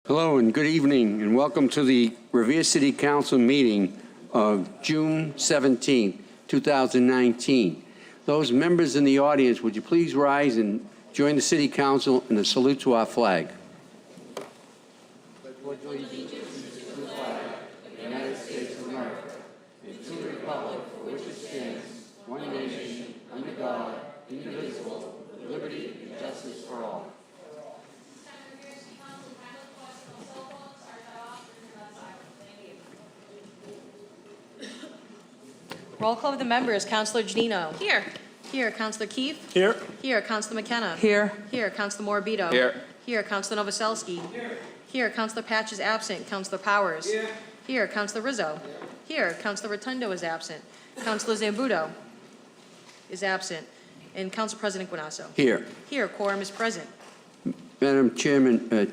Hello and good evening, and welcome to the Revere City Council meeting of June 17, 2019. Those members in the audience, would you please rise and join the City Council in a salute to our flag? Roll call of the members. Councilor Janino. Here. Here. Councilor Keefe. Here. Here. Councilor McKenna. Here. Here. Councilor Morbido. Here. Here. Councilor Novoselsky. Here. Councilor Patch is absent. Councilor Powers. Here. Councilor Rizzo. Here. Councilor Rotundo is absent. Councilor Zambudo is absent. And Council President Guanasso. Here. Here. Quorum is present. Madam Chairman,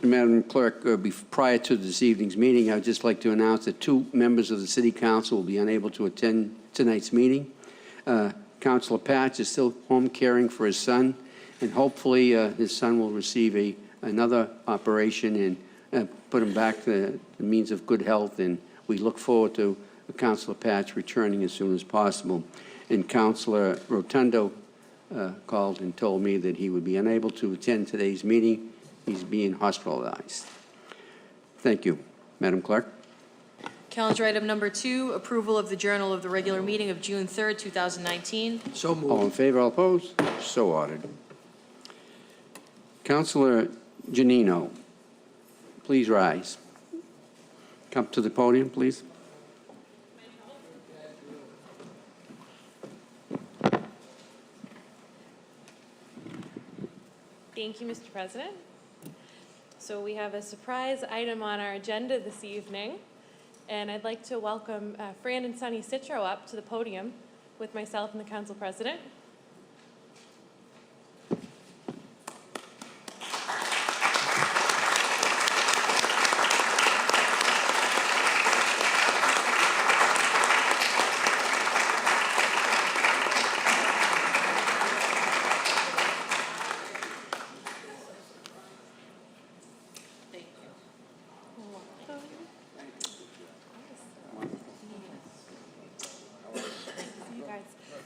Madam Clerk, prior to this evening's meeting, I'd just like to announce that 2 members of the City Council will be unable to attend tonight's meeting. Councilor Patch is still home caring for his son, and hopefully his son will receive another operation and put him back to the means of good health, and we look forward to Councilor Patch returning as soon as possible. And Councilor Rotundo called and told me that he would be unable to attend today's meeting. He's being hospitalized. Thank you. Madam Clerk? Calendar item number 2, approval of the journal of the regular meeting of June 3rd, 2019. So moved. All in favor, all opposed? So ordered. Councilor Janino, please rise. Come to the podium, please. Thank you, Mr. President. So we have a surprise item on our agenda this evening, and I'd like to welcome Fran and Sonny Citro up to the podium with myself and the Council President.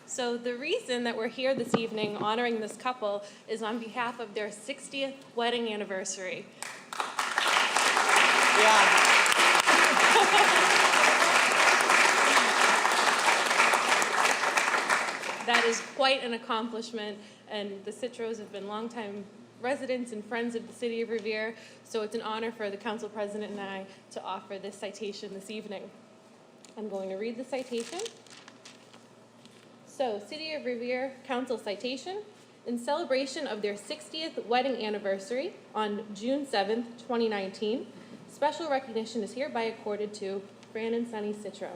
So the reason that we're here this evening honoring this couple is on behalf of their 60th wedding anniversary. That is quite an accomplishment, and the Citros have been longtime residents and friends of the City of Revere, so it's an honor for the Council President and I to offer this citation this evening. I'm going to read the citation. So, City of Revere Council citation. In celebration of their 60th wedding anniversary on June 7th, 2019, special recognition is hereby accorded to Fran and Sonny Citro.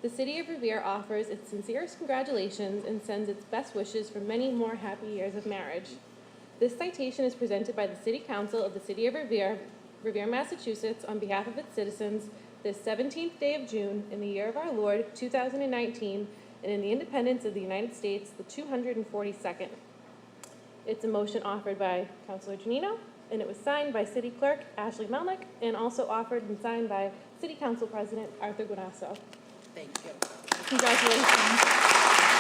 The City of Revere offers its sincerest congratulations and sends its best wishes for many more happy years of marriage. This citation is presented by the City Council of the City of Revere, Revere, Massachusetts, on behalf of its citizens, this 17th day of June in the year of our Lord, 2019, and in the independence of the United States, the 242nd. It's a motion offered by Councilor Janino, and it was signed by City Clerk Ashley Melnick, and also offered and signed by City Council President Arthur Guanasso. Thank you. Congratulations.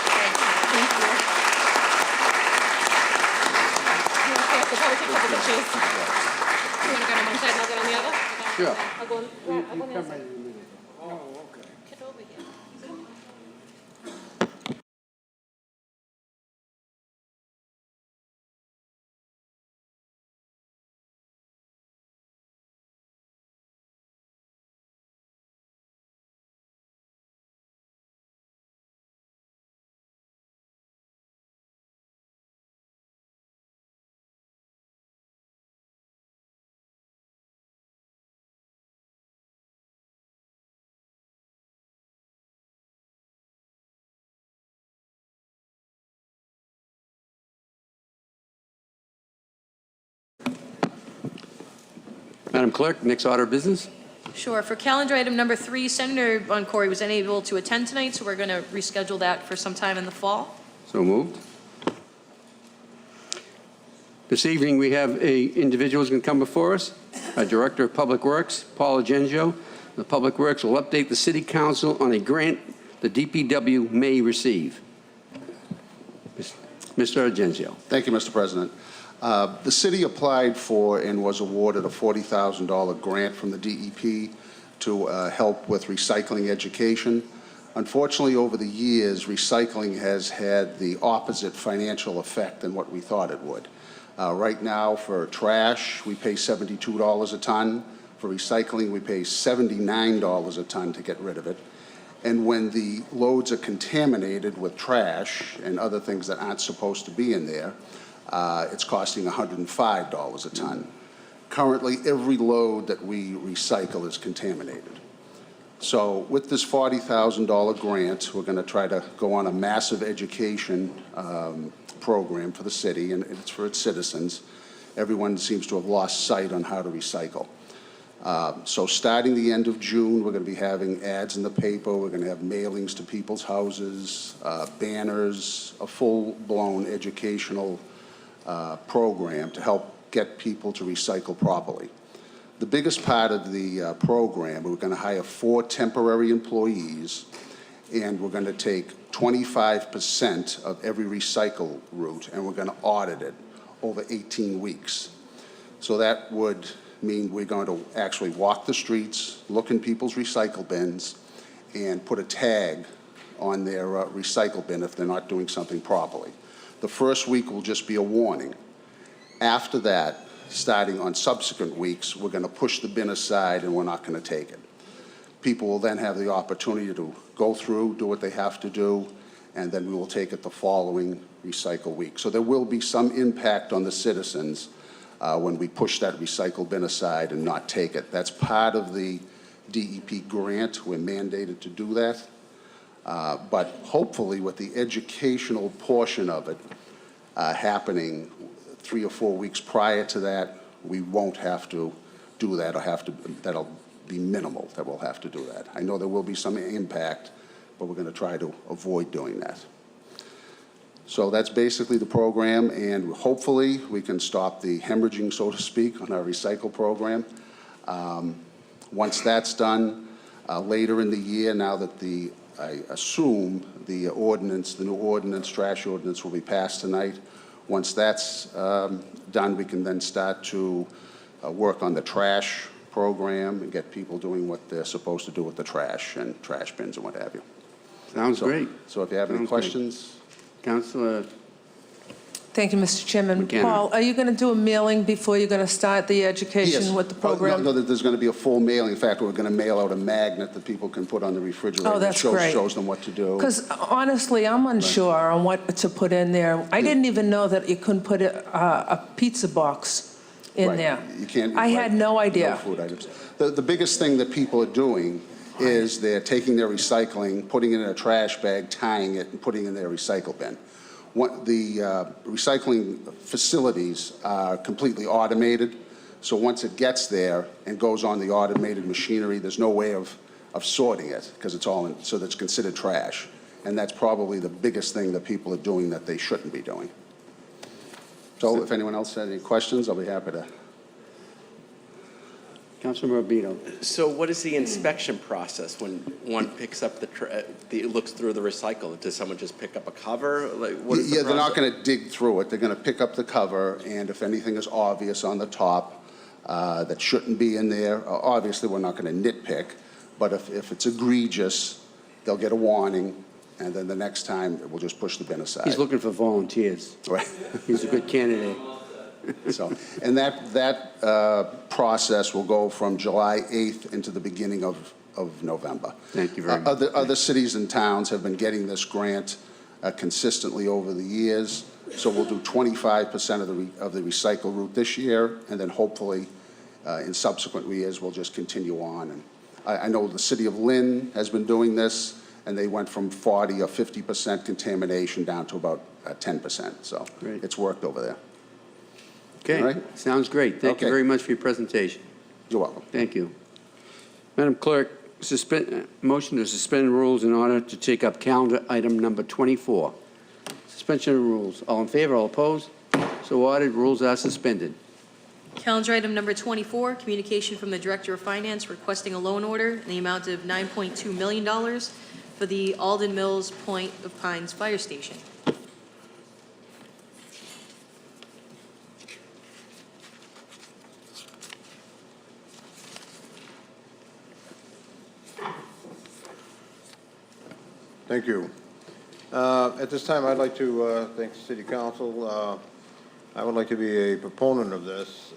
Thank you. You want to take a couple pictures? You want to go on one side and I'll get on the other? Sure. I'll go on the other side. Get over here. Madam Clerk, next order of business. Sure. For calendar item number 3, Senator Boncory was unable to attend tonight, so we're going to reschedule that for some time in the fall. So moved. This evening, we have a individual who's going to come before us, our Director of Public Works, Paul Agengio. The Public Works will update the City Council on a grant the DPW may receive. Mr. Agengio. Thank you, Mr. President. The city applied for and was awarded a $40,000 grant from the DEP to help with recycling education. Unfortunately, over the years, recycling has had the opposite financial effect than what we thought it would. Right now, for trash, we pay $72 a ton. For recycling, we pay $79 a ton to get rid of it. And when the loads are contaminated with trash and other things that aren't supposed to be in there, it's costing $105 a ton. Currently, every load that we recycle is contaminated. So with this $40,000 grant, we're going to try to go on a massive education program for the city, and it's for its citizens. Everyone seems to have lost sight on how to recycle. So starting the end of June, we're going to be having ads in the paper. We're going to have mailings to people's houses, banners, a full-blown educational program to help get people to recycle properly. The biggest part of the program, we're going to hire 4 temporary employees, and we're going to take 25% of every recycle route, and we're going to audit it over 18 weeks. So that would mean we're going to actually walk the streets, look in people's recycle bins, and put a tag on their recycle bin if they're not doing something properly. The first week will just be a warning. After that, starting on subsequent weeks, we're going to push the bin aside and we're not going to take it. People will then have the opportunity to go through, do what they have to do, and then we will take it the following recycle week. So there will be some impact on the citizens when we push that recycle bin aside and not take it. That's part of the DEP grant. We're mandated to do that. But hopefully with the educational portion of it happening 3 or 4 weeks prior to that, we won't have to do that, or that'll be minimal that we'll have to do that. I know there will be some impact, but we're going to try to avoid doing that. So that's basically the program, and hopefully we can stop the hemorrhaging, so to speak, on our recycle program. Once that's done, later in the year, now that I assume the new ordinance, trash ordinance, will be passed tonight. Once that's done, we can then start to work on the trash program and get people doing what they're supposed to do with the trash and trash bins and what have you. Sounds great. So if you have any Sounds great. questions. Councilor Thank you, Mr. Chairman. McKenna. Paul, are you going to do a mailing before you're going to start the education with the program? No, there's going to be a full mailing. In fact, we're going to mail out a magnet that people can put on the refrigerator. Oh, that's that great. shows them what to do. Because honestly, I'm unsure on what to put in there. I didn't even know that you couldn't put a pizza box in Right. there. You can't. I had no idea. No food items. The biggest thing that people are doing is they're taking their recycling, putting it in a trash bag, tying it, and putting it in their recycle bin. The recycling facilities are completely automated, so once it gets there and goes on the automated machinery, there's no way of sorting it because it's all so that's considered trash. And that's probably the biggest thing that people are doing that they shouldn't be doing. So if anyone else has any questions, I'll be happy to. Councilor Morbido. So what is the inspection process when one picks up looks through the recycle? Does someone just pick up a cover? Like, what is the Yeah, they're not process? going to dig through it. They're going to pick up the cover, and if anything is obvious on the top that shouldn't be in there, obviously we're not going to nitpick, but if it's egregious, they'll get a warning, and then the next time we'll just push the bin aside. He's looking for volunteers. Right. He's a good candidate. So, and that process will go from July 8th into the beginning of November. Thank you very much. Other cities and towns have been getting this grant consistently over the years. So we'll do 25% of the recycle route this year, and then hopefully in subsequent years we'll just continue on. And I know the city of Lynn has been doing this, and they went from 40 or 50% contamination down to about 10%. So Great. it's worked over there. Okay, All right. sounds great. Thank you Okay. very much for your presentation. You're welcome. Thank you. Madam Clerk, motion to suspend rules in order to take up calendar item number 24. Suspension of rules. All in favor, all opposed? So So ordered. Rules are suspended. Calendar item number 24, communication from the Director of Finance requesting a loan order in the amount of $9.2 million for the Alden Mills Point of Pines Fire Station. Thank you. At this time, I'd like to thank the City Council. I would like to be a proponent of this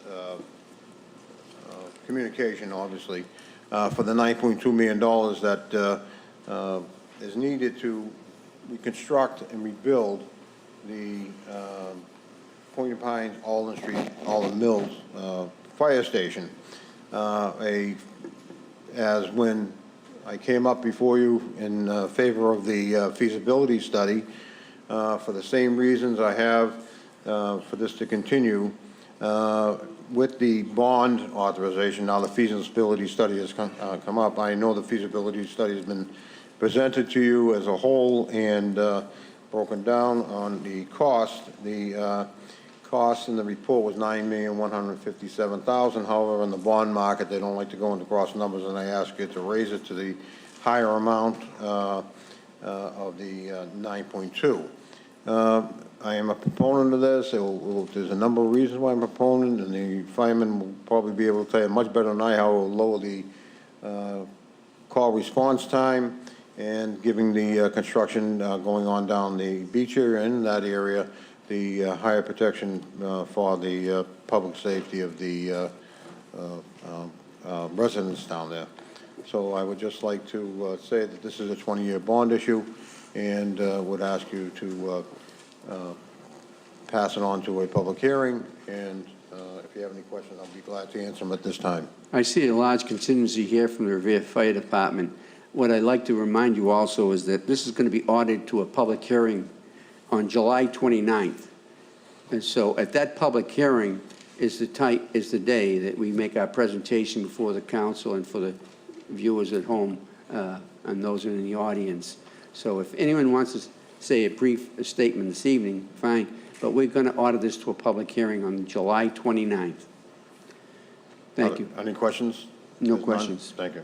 communication, obviously, for the $9.2 million that is needed to reconstruct and rebuild the Point of Pines, Alden Street, Alden Mills Fire Station. As when I came up before you in favor of the feasibility study, for the same reasons I have for this to continue, with the bond authorization. Now the feasibility study has come up. I know the feasibility study has been presented to you as a whole and broken down on the cost. The cost in the report was $9,157,000. However, in the bond market, they don't like to go into cross numbers, and I ask you to raise it to the higher amount of the 9.2. I am a proponent of this. There's a number of reasons why I'm a proponent, and the firemen will probably be able to tell you much better than I how it will lower the call response time and giving the construction going on down the beach area and in that area the higher protection for the public safety of the residents down there. So I would just like to say that this is a 20-year bond issue and would ask you to pass it on to a public hearing, and if you have any questions, I'll be glad to answer them at this time. I see a large contingency here from the Revere Fire Department. What I'd like to remind you also is that this is going to be ordered to a public hearing on July 29th. And so at that public hearing is the day that we make our presentation before the council and for the viewers at home and those in the audience. So if anyone wants to say a brief statement this evening, fine, but we're going to order this to a public hearing on July 29th. Thank you. Any questions? No There's none? questions. Thank you.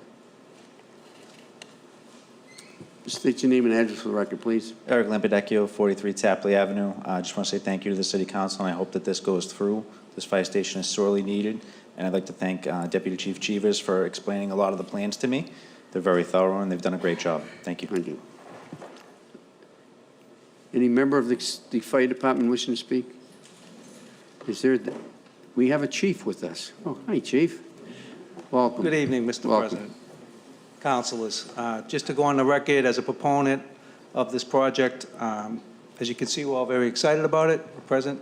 State your name and address for the record, please. Eric Lampedecchio, 43 Tapley Avenue. I just want to say thank you to the City Council, and I hope that this goes through. This fire station is sorely needed, and I'd like to thank Deputy Chief Cheevers for explaining a lot of the plans to me. They're very thorough, and they've done a great job. Thank you. Thank you. Any member of the fire department wishing to speak? Is there, we have a chief with us. Oh, hi, chief. Welcome. Good evening, Mr. Welcome. President. Councilors, just to go on the record as a proponent of this project, as you can see, we're all very excited about it. We're present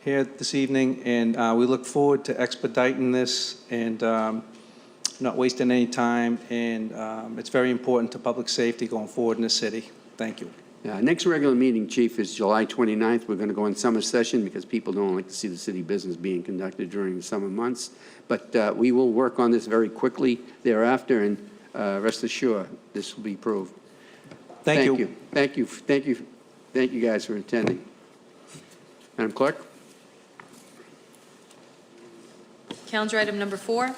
here this evening, and we look forward to expediting this and not wasting any time, and it's very important to public safety going forward in the city. Thank you. Next regular meeting, Chief, is July 29th. We're going to go in summer session because people don't like to see the city business being conducted during the summer months. But we will work on this very quickly thereafter, and rest assured, this will be approved. Thank you. Thank you. Thank you. Thank you guys for attending. Madam Clerk? Calendar item number 4,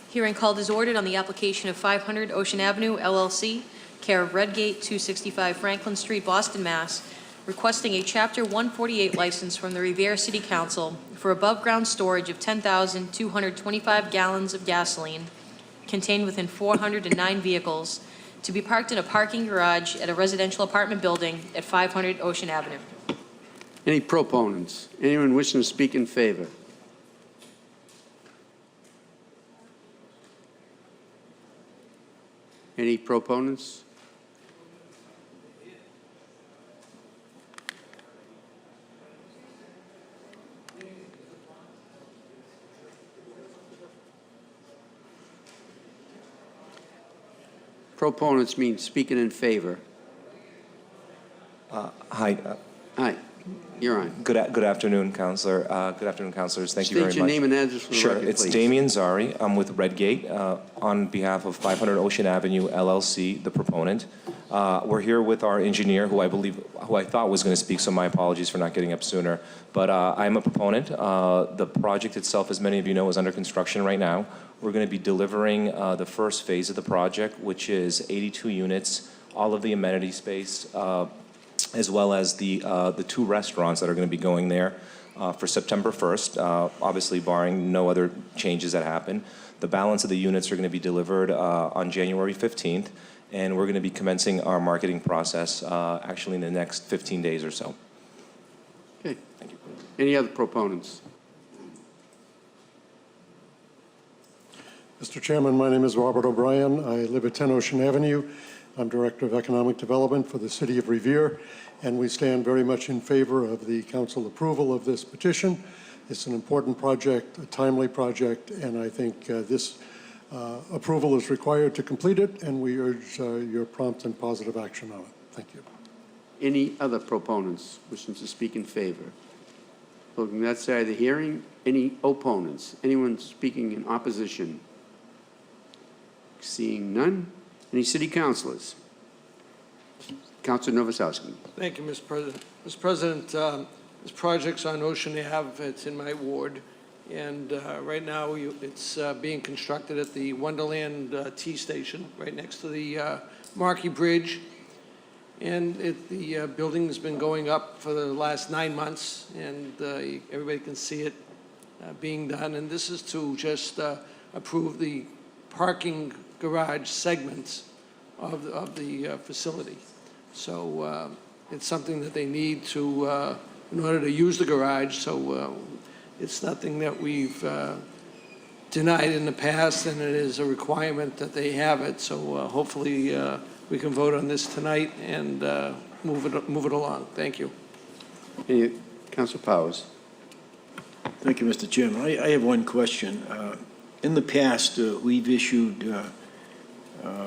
hearing called as ordered on the application of 500 Ocean Avenue, LLC, care of Redgate, 265 Franklin Street, Boston, Mass., requesting a Chapter 148 license from the Revere City Council for above-ground storage of 10,225 gallons of gasoline contained within 409 vehicles to be parked in a parking garage at a residential apartment building at 500 Ocean Avenue. Any proponents? Anyone wishing to speak in favor? Any proponents? Proponents mean speaking in favor. Hi. Hi, you're on. Good afternoon, Counselor. Good afternoon, Counselors. Thank you very much. State your name and address for the Sure. record, It's please. Damian Zari. I'm with Redgate on behalf of 500 Ocean Avenue, LLC, the proponent. We're here with our engineer, who I thought was going to speak, so my apologies for not getting up sooner. But I'm a proponent. The project itself, as many of you know, is under construction right now. We're going to be delivering the first phase of the project, which is 82 units, all of the amenity space, as well as the 2 restaurants that are going to be going there for September 1st, obviously barring no other changes that happen. The balance of the units are going to be delivered on January 15th, and we're going to be commencing our marketing process actually in the next 15 days or so. Okay. Any other proponents? Mr. Chairman, my name is Robert O'Brien. I live at 10 Ocean Avenue. I'm Director of Economic Development for the City of Revere, and we stand very much in favor of the council approval of this petition. It's an important project, a timely project, and I think this approval is required to complete it, and we urge your prompt and positive action on it. Thank you. Any other proponents wishing to speak in favor? Looking that side of the hearing, any opponents? Anyone speaking in opposition? Seeing none. Any city councilors? Councilor Novoselsky. Thank you, Mr. President. Mr. President, this project's on Ocean Ave. It's in my ward. And right now, it's being constructed at the Wonderland T station, right next to the Markey Bridge. And the building's been going up for the last 9 months, and everybody can see it being done. And this is to just approve the parking garage segments of the facility. So it's something that they need to, in order to use the garage. So it's nothing that we've denied in the past, and it is a requirement that they have it. So hopefully we can vote on this tonight and move it along. Thank you. Councilor Powers. Thank you, Mr. Chairman. I have one question. In the past, we've issued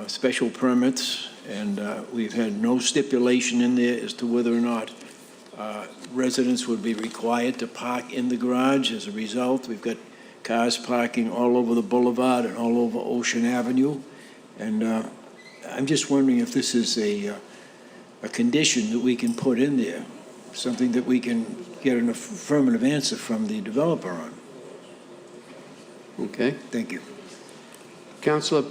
special permits, and we've had no stipulation in there as to whether or not residents would be required to park in the garage. As a result, we've got cars parking all over the boulevard and all over Ocean Avenue. And I'm just wondering if this is a condition that we can put in there, something that we can get an affirmative answer from the developer on. Okay. Thank you. Councilor,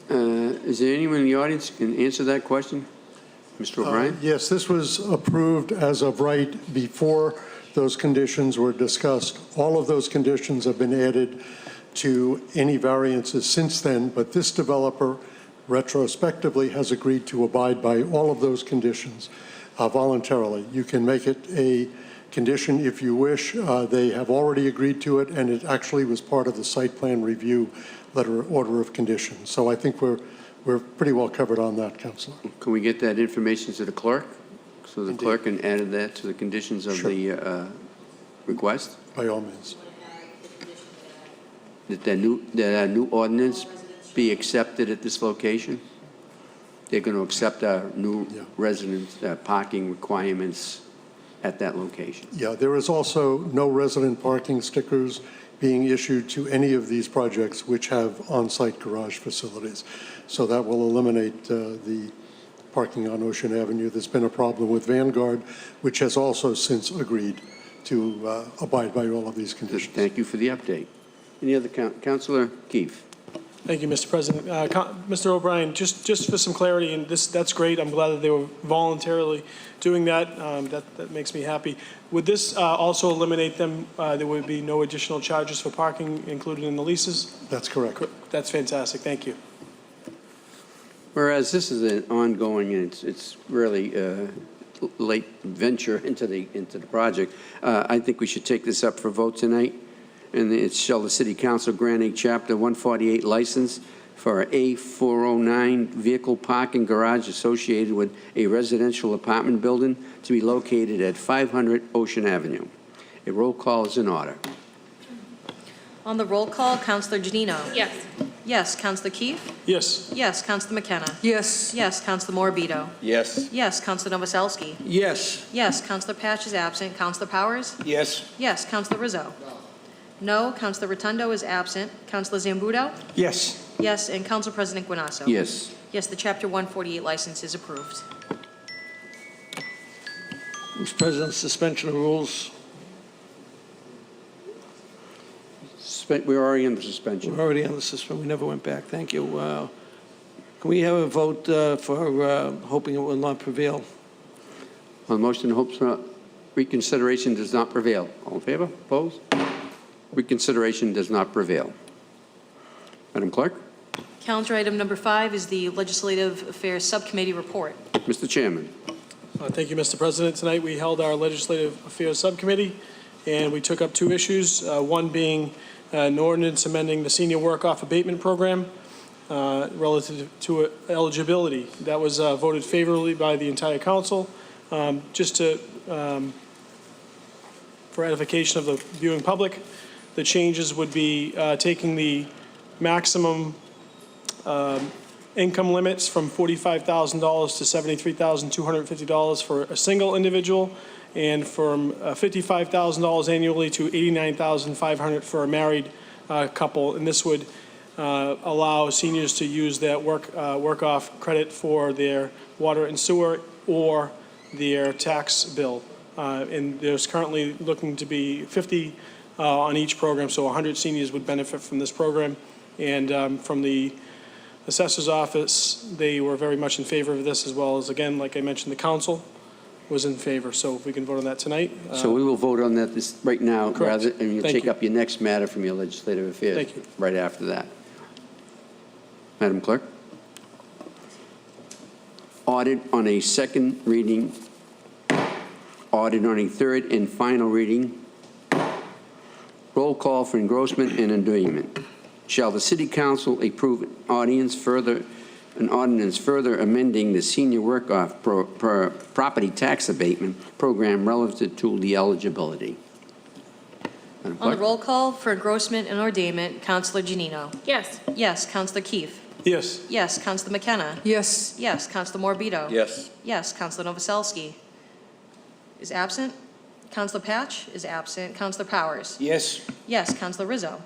is there anyone in the audience who can answer that question? Mr. O'Brien? Yes, this was approved as of right before those conditions were discussed. All of those conditions have been added to any variances since then, but this developer retrospectively has agreed to abide by all of those conditions voluntarily. You can make it a condition if you wish. They have already agreed to it, and it actually was part of the site plan review letter order of conditions. So I think we're pretty well covered on that, Councilor. Can we get that information to the clerk? So the clerk can add that to the conditions of the request? By all means. That a new ordinance be accepted at this location? They're going to accept our new residence parking requirements at that location? Yeah, there is also no resident parking stickers being issued to any of these projects which have on-site garage facilities. So that will eliminate the parking on Ocean Avenue. There's been a problem with Vanguard, which has also since agreed to abide by all of these conditions. Thank you for the update. Any other Councilor Keefe? Thank you, Mr. President. Mr. O'Brien, just for some clarity, and that's great. I'm glad that they were voluntarily doing that. That makes me happy. Would this also eliminate them? There would be no additional charges for parking included in the leases? That's correct. That's fantastic. Thank you. Whereas this is an ongoing, and it's really late venture into the project, I think we should take this up for vote tonight. And it's shall the City Council grant a Chapter 148 license for a 409 vehicle parking garage associated with a residential apartment building to be located at 500 Ocean Avenue. A roll call is in order. On the roll call, Councilor Janino. Yes. Yes, Councilor Keefe. Yes. Yes, Councilor McKenna. Yes. Yes, Councilor Morbido. Yes. Yes, Councilor Novoselsky. Yes. Yes, Councilor Patch is absent. Councilor Powers. Yes. Yes, Councilor Rizzo. No, Councilor Rotundo is absent. Councilor Zambudo? Yes. Yes, and Council President Guanasso. Yes. Yes, the Chapter 148 license is approved. Mr. President, suspension of rules. We're already in the suspension. We're already on the suspension. We never went back. Thank you. Can we have a vote for hoping it will not prevail? On the motion, hopes reconsideration does not prevail. All in favor? Opposed? Reconsideration does not prevail. Madam Clerk? Calendar item number 5 is the Legislative Affairs Subcommittee report. Mr. Chairman. Thank you, Mr. President. Tonight, we held our Legislative Affairs Subcommittee, and we took up 2 issues, one being an ordinance amending the Senior Work-Off Abatement Program relative to eligibility. That was voted favorably by the entire council. Just to, for edification of the viewing public, the changes would be taking the maximum income limits from $45,000 to $73,250 for a single individual, and from $55,000 annually to $89,500 for a married couple. And this would allow seniors to use that work-off credit for their water and sewer or their tax bill. And there's currently looking to be 50 on each program, so 100 seniors would benefit from this program. And from the assessor's office, they were very much in favor of this, as well as, again, like I mentioned, the council was in favor. So if we can vote on that tonight. So we will vote on that right now, Correct. and you'll Thank take you. up your next matter from your legislative affairs. Thank you. Right after that. Madam Clerk? Audit on a second reading. Audit on a third and final reading. Roll call for engrossment and endorsement. Shall the City Council approve an ordinance further amending the senior work-off property tax abatement program relative to the eligibility? Madam On the Clerk? roll call for engrossment and ordainment, Councilor Janino. Yes. Yes, Councilor Keefe. Yes. Yes, Councilor McKenna. Yes. Yes, Councilor Morbido. Yes. Yes, Councilor Novoselsky is absent. Councilor Patch is absent. Councilor Powers. Yes. Yes, Councilor Rizzo.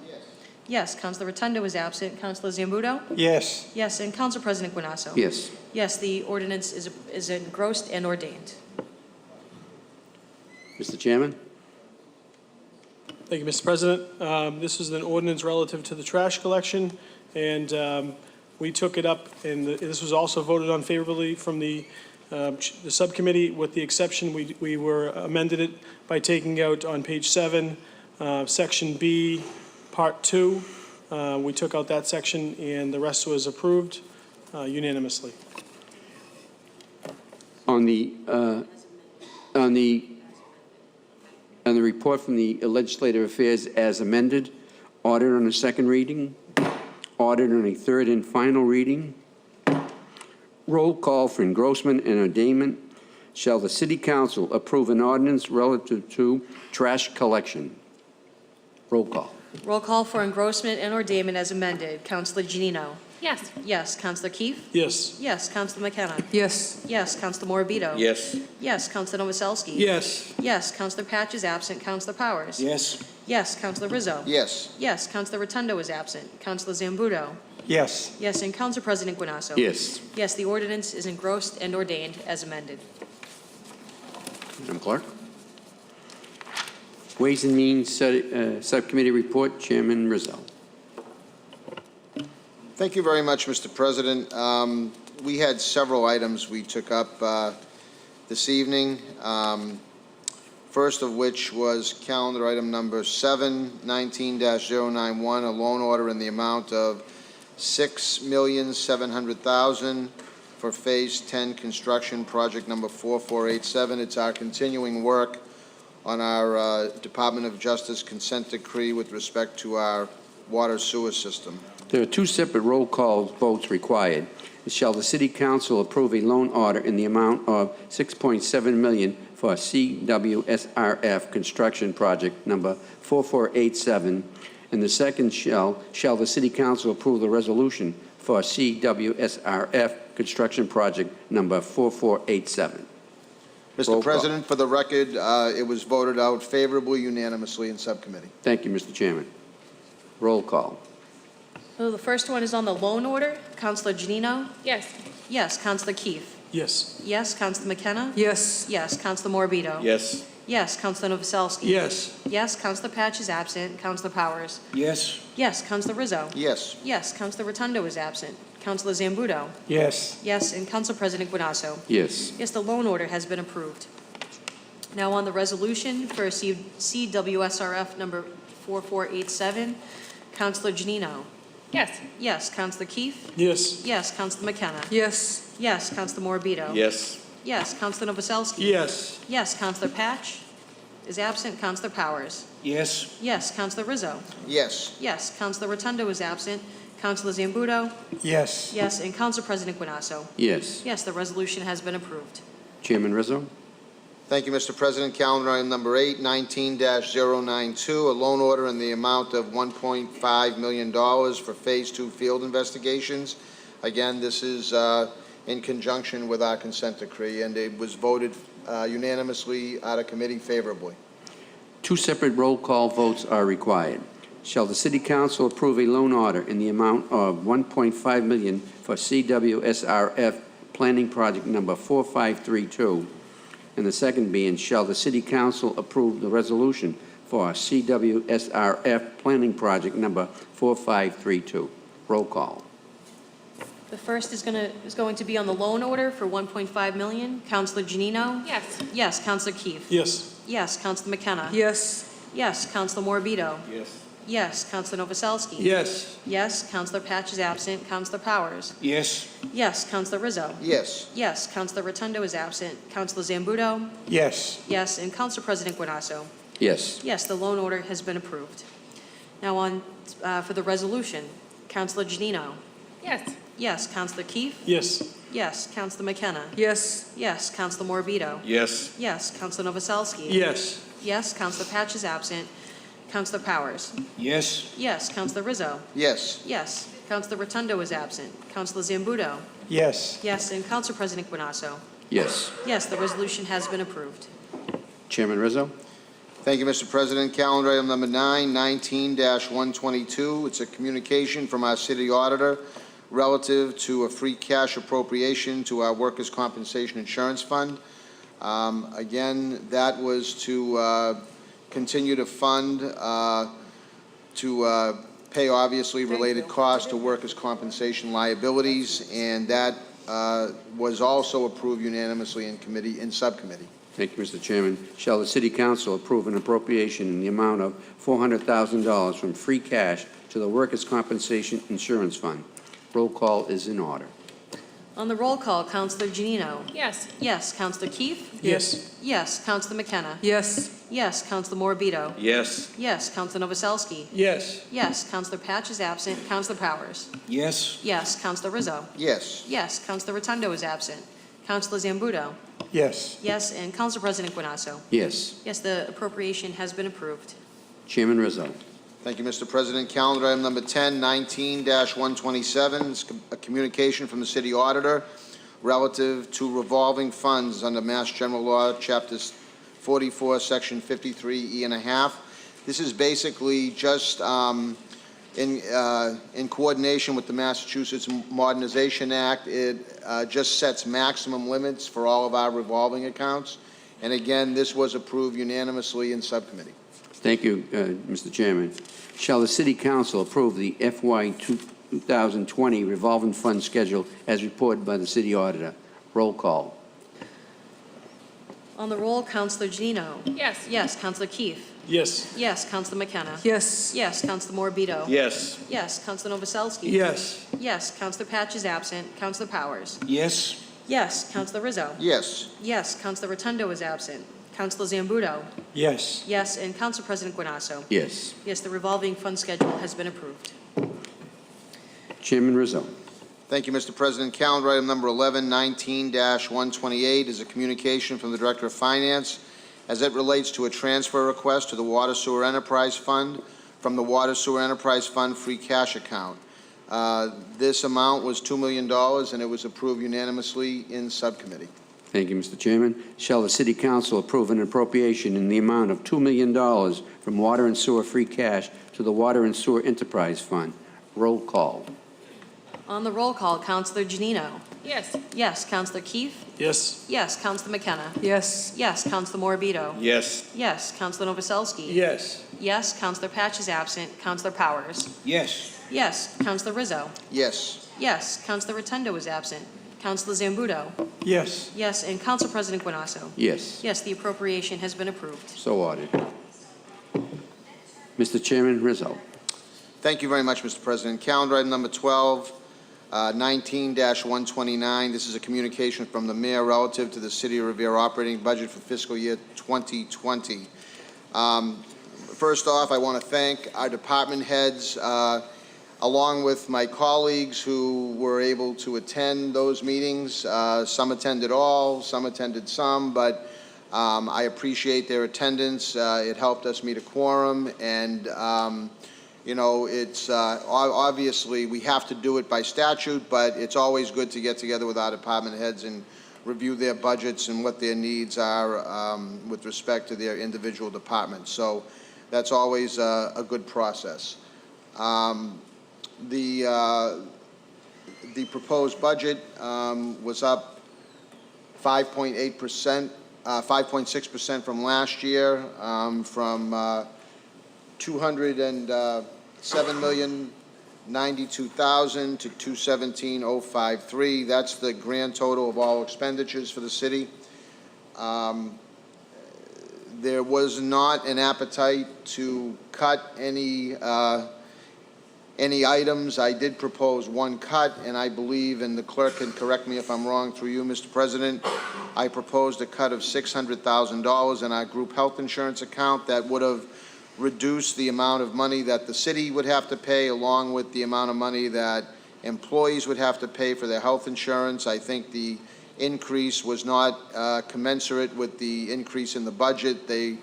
Yes, Councilor Rotundo is absent. Councilor Zambudo? Yes. Yes, and Council President Guinasso. Yes. Yes, the ordinance is engrossed and ordained. Mr. Chairman? Thank you, Mr. President. This is an ordinance relative to the trash collection, and we took it up, and this was also voted on favorably from the subcommittee, with the exception we were amended it by taking out on page 7, section B, part 2. We took out that section, and the rest was approved unanimously. On the report from the Legislative Affairs as amended, audit on a second reading, audit on a third and final reading, roll call for engrossment and ordainment. Shall the City Council approve an ordinance relative to trash collection? Roll call. Roll call for engrossment and ordainment as amended. Councilor Janino. Yes. Yes, Councilor Keefe. Yes. Yes, Councilor McKenna. Yes. Yes, Councilor Morbido. Yes. Yes, Councilor Novoselsky. Yes. Yes, Councilor Patch is absent. Councilor Powers. Yes. Yes, Councilor Rizzo. Yes. Yes, Councilor Rotundo is absent. Councilor Zambudo. Yes. Yes, and Council President Guinasso. Yes. Yes, the ordinance is engrossed and ordained as amended. Madam Clerk? Ways and Means Subcommittee Report, Chairman Rizzo. Thank you very much, Mr. President. We had several items we took up this evening. First of which was calendar item number 719-091, a loan order in the amount of $6,700,000 for Phase 10 construction project number 4487. It's our continuing work on our Department of Justice consent decree with respect to our water sewer system. There are 2 separate roll call votes required. Shall the City Council approve a loan order in the amount of $6.7 million for CWSRF construction project number 4487? And the second, shall the City Council approve the resolution for CWSRF construction project number 4487? Mr. President, for the record, it was voted out favorably unanimously in subcommittee. Thank you, Mr. Chairman. Roll call. So the first one is on the loan order. Counselor Janino? Yes. Yes. Counselor Keefe? Yes. Yes. Counselor McKenna? Yes. Yes. Counselor Morbido? Yes. Yes. Counselor Novoselsky? Yes. Yes. Counselor Patch is absent. Counselor Powers? Yes. Yes. Counselor Rizzo? Yes. Yes. Counselor Rotundo is absent. Counselor Zambudo? Yes. Yes. And Council President Guanasso? Yes. Yes, the loan order has been approved. Now on the resolution for CWSRF number 4487, Counselor Janino? Yes. Yes. Counselor Keefe? Yes. Yes. Counselor McKenna? Yes. Yes. Counselor Morbido? Yes. Yes. Counselor Novoselsky? Yes. Yes. Counselor Patch is absent. Counselor Powers? Yes. Yes. Counselor Rizzo? Yes. Yes. Counselor Rotundo is absent. Counselor Zambudo? Yes. Yes. And Council President Guanasso? Yes. Yes, the resolution has been approved. Chairman Rizzo? Thank you, Mr. President. Calendar item number 8, 19-092, a loan order in the amount of $1.5 million for Phase 2 field investigations. Again, this is in conjunction with our consent decree, and it was voted unanimously out of committee favorably. Two separate roll call votes are required. Shall the City Council approve a loan order in the amount of $1.5 million for CWSRF Planning Project Number 4532? And the second being, shall the City Council approve the resolution for CWSRF Planning Project Number 4532? Roll call. The first is going to be on the loan order for $1.5 million. Counselor Janino? Yes. Yes. Counselor Keefe? Yes. Yes. Counselor McKenna? Yes. Yes. Counselor Morbido? Yes. Yes. Counselor Novoselsky? Yes. Yes. Counselor Patch is absent. Counselor Powers? Yes. Yes. Counselor Rizzo? Yes. Yes. Counselor Rotundo is absent. Counselor Zambudo? Yes. Yes. And Council President Guanasso? Yes. Yes, the loan order has been approved. Now on, for the resolution, Counselor Janino? Yes. Yes. Counselor Keefe? Yes. Yes. Counselor McKenna? Yes. Yes. Counselor Morbido? Yes. Yes. Counselor Novoselsky? Yes. Yes. Counselor Patch is absent. Counselor Powers? Yes. Yes. Counselor Rizzo? Yes. Yes. Counselor Rotundo is absent. Counselor Zambudo? Yes. Yes. And Council President Guanasso? Yes. Yes, the resolution has been approved. Chairman Rizzo? Thank you, Mr. President. Calendar item number 9, 19-122. It's a communication from our city auditor relative to a free cash appropriation to our Workers' Compensation Insurance Fund. Again, that was to continue to fund, to pay obviously related costs to workers' compensation liabilities, and that was also approved unanimously in subcommittee. Thank you, Mr. Chairman. Shall the City Council approve an appropriation in the amount of $400,000 from free cash to the Workers' Compensation Insurance Fund? Roll call is in order. On the roll call, Counselor Janino? Yes. Yes. Counselor Keefe? Yes. Yes. Counselor McKenna? Yes. Yes. Counselor Morbido? Yes. Yes. Counselor Novoselsky? Yes. Yes. Counselor Patch is absent. Counselor Powers? Yes. Yes. Counselor Rizzo? Yes. Yes. Counselor Rotundo is absent. Counselor Zambudo? Yes. Yes. And Council President Guanasso? Yes. Yes, the appropriation has been approved. Chairman Rizzo? Thank you, Mr. President. Calendar item number 10, 19-127. It's a communication from the city auditor relative to revolving funds under Mass General Law, Chapter 44, Section 53E and a half. This is basically just in coordination with the Massachusetts Modernization Act. It just sets maximum limits for all of our revolving accounts. And again, this was approved unanimously in subcommittee. Thank you, Mr. Chairman. Shall the City Council approve the FY 2020 revolving fund schedule as reported by the City Auditor? Roll call. On the roll, Counselor Janino? Yes. Yes. Counselor Keefe? Yes. Yes. Counselor McKenna? Yes. Yes. Counselor Morbido? Yes. Yes. Counselor Novoselsky? Yes. Yes. Counselor Patch is absent. Counselor Powers? Yes. Yes. Counselor Rizzo? Yes. Yes. Counselor Rotundo is absent. Counselor Zambudo? Yes. Yes. And Council President Guanasso? Yes. Yes, the revolving fund schedule has been approved. Chairman Rizzo? Thank you, Mr. President. Calendar item number 11, 19-128 is a communication from the Director of Finance as it relates to a transfer request to the Water Sewer Enterprise Fund from the Water Sewer Enterprise Fund free cash account. This amount was $2 million, and it was approved unanimously in subcommittee. Thank you, Mr. Chairman. Shall the City Council approve an appropriation in the amount of $2 million from Water and Sewer free cash to the Water and Sewer Enterprise Fund? Roll call. On the roll call, Counselor Janino. Yes. Yes. Counselor Keefe. Yes. Yes. Counselor McKenna. Yes. Yes. Counselor Morabito. Yes. Yes. Counselor Novoselsky. Yes. Yes. Counselor Patch is absent. Counselor Powers. Yes. Yes. Counselor Rizzo. Yes. Yes. Counselor Rotundo is absent. Counselor Zambudo. Yes. Yes. And Counsel President Guanasso. Yes, Yes, the appropriation has been approved. so ordered. Mr. Chairman, Rizzo. Thank you very much, Mr. President. Calendar item number 12, 19-129. This is a communication from the mayor relative to the City of Revere operating budget for fiscal year 2020. First off, I want to thank our department heads, along with my colleagues who were able to attend those meetings. Some attended all, some attended some, but I appreciate their attendance. It helped us meet a quorum, and you know, it's obviously we have to do it by statute, but it's always good to get together with our department heads and review their budgets and what their needs are with respect to their individual departments. So that's always a good process. The proposed budget was up 5.8%, 5.6% from last year, from $207,092,000 to $217,053. That's the grand total of all expenditures for the city. There was not an appetite to cut any items. I did propose one cut, and I believe, and the clerk can correct me if I'm wrong through you, Mr. President, I proposed a cut of $600,000 in our group health insurance account that would have reduced the amount of money that the city would have to pay, along with the amount of money that employees would have to pay for their health insurance. I think the increase was not commensurate with the increase in the budget. They